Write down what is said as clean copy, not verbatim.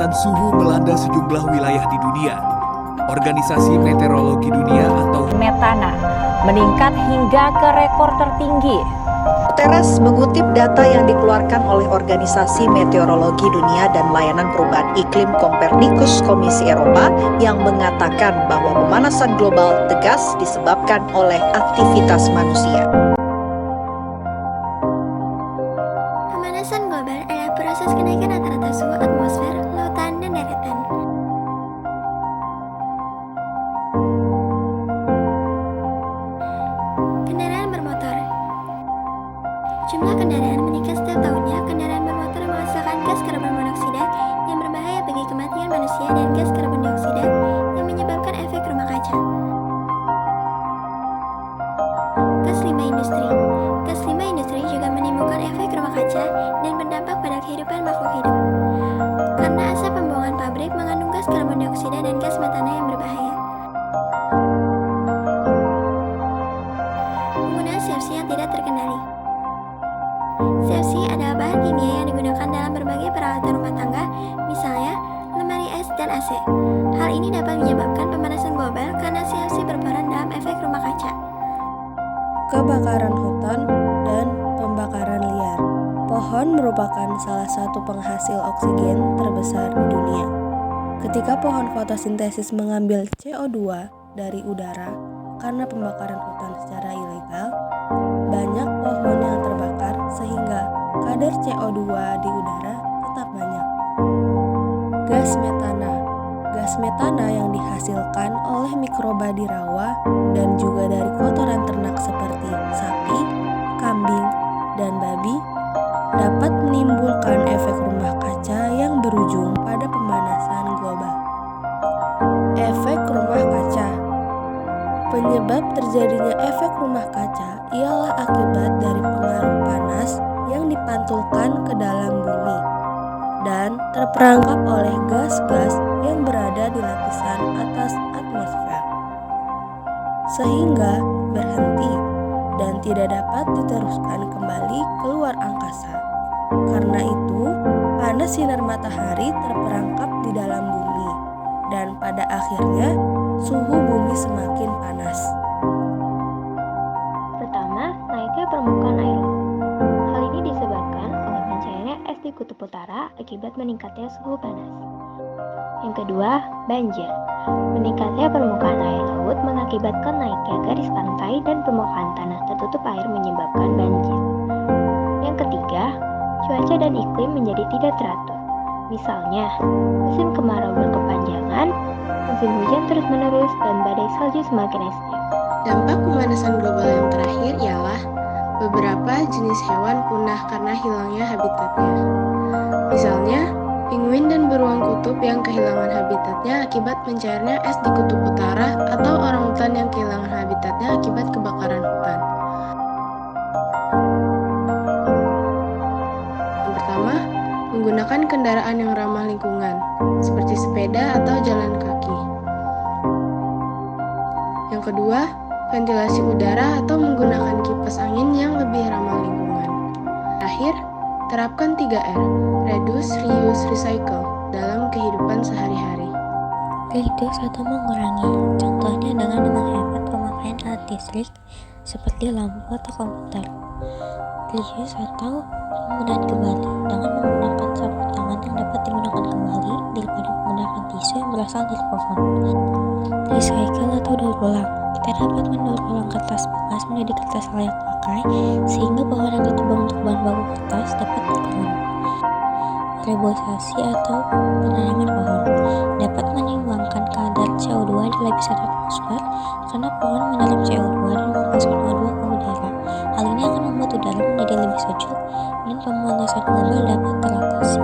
Pemanasan suhu melanda sejumlah wilayah di dunia. Organisasi Meteorologi Dunia atau Metana meningkat hingga ke rekor tertinggi. Guterres mengutip data yang dikeluarkan oleh Organisasi Meteorologi Dunia dan Layanan Perubahan Iklim Copernicus Komisi Eropa yang mengatakan bahwa pemanasan global tegas disebabkan oleh aktivitas manusia. Pemanasan global adalah proses kenaikan rata-rata suhu atmosfer, lautan, dan daratan. Kendaraan bermotor. Jumlah kendaraan meningkat setiap tahunnya. Kendaraan bermotor menghasilkan gas karbon monoksida yang berbahaya bagi kematian manusia dan gas karbon dioksida yang menyebabkan efek rumah kaca. Gas limbah industri. Gas limbah industri juga menimbulkan efek rumah kaca dan berdampak pada kehidupan makhluk hidup. Karena asap pembuangan pabrik mengandung gas karbon dioksida dan gas metana yang berbahaya. Penggunaan CFC yang tidak terkendali. CFC adalah bahan kimia yang digunakan dalam berbagai peralatan rumah tangga, misalnya lemari es dan AC. Hal ini dapat menyebabkan pemanasan global karena CFC berperan dalam efek rumah kaca. Kebakaran hutan dan pembakaran liar. Pohon merupakan salah satu penghasil oksigen terbesar di dunia. Ketika pohon fotosintesis mengambil CO2 dari udara karena pembakaran hutan secara ilegal, banyak pohon yang terbakar sehingga kadar CO2 di udara tetap banyak. Gas metana. Gas metana yang dihasilkan oleh mikroba di rawa dan juga dari kotoran ternak seperti sapi, kambing, dan babi dapat menimbulkan efek rumah kaca yang berujung pada pemanasan global. Efek rumah kaca. Penyebab terjadinya efek rumah kaca ialah akibat dari pengaruh panas yang dipantulkan ke dalam bumi dan terperangkap oleh gas-gas yang berada di lapisan atas atmosfer, sehingga berhenti dan tidak dapat diteruskan kembali keluar angkasa. Karena itu, panas sinar matahari terperangkap di dalam bumi, dan pada akhirnya suhu bumi semakin panas. Pertama, naiknya permukaan air laut. Hal ini disebabkan oleh mencairannya es di kutub utara akibat meningkatnya suhu panas. Yang kedua, banjir. Meningkatnya permukaan air laut mengakibatkan naiknya garis pantai dan permukaan tanah tertutup air menyebabkan banjir. Yang ketiga, cuaca dan iklim menjadi tidak teratur. Misalnya, musim kemarau berkepanjangan, musim hujan terus-menerus, dan badai salju semakin ekstrim. Dampak pemanasan global yang terakhir ialah beberapa jenis hewan punah karena hilangnya habitatnya. Misalnya, penguin dan beruang kutub yang kehilangan habitatnya akibat mencairnya es di kutub utara atau orangutan yang kehilangan habitatnya akibat kebakaran hutan. Yang pertama, menggunakan kendaraan yang ramah lingkungan, seperti sepeda atau jalan kaki. Yang kedua, ventilasi udara atau menggunakan kipas angin yang lebih ramah lingkungan. Terakhir, terapkan 3R, reduce, reuse, recycle dalam kehidupan sehari-hari. Reduce atau mengurangi, contohnya dengan menghemat pemakaian alat listrik seperti lampu atau komputer. Reuse atau penggunaan kembali, dengan menggunakan sapu tangan yang dapat digunakan kembali daripada menggunakan tisu yang berasal dari pohon. Recycle atau daur ulang, kita dapat mendaur ulang kertas bekas menjadi kertas layak pakai sehingga pohon yang ditebang untuk bahan baku kertas dapat berkembang. Reboisasi atau penanaman pohon dapat menyumbangkan kadar CO2 di lapisan atmosfer karena pohon menyerap CO2 dan melepaskan O2 ke udara. Hal ini akan membuat udara menjadi lebih sejuk dan pemanasan global dapat teratasi.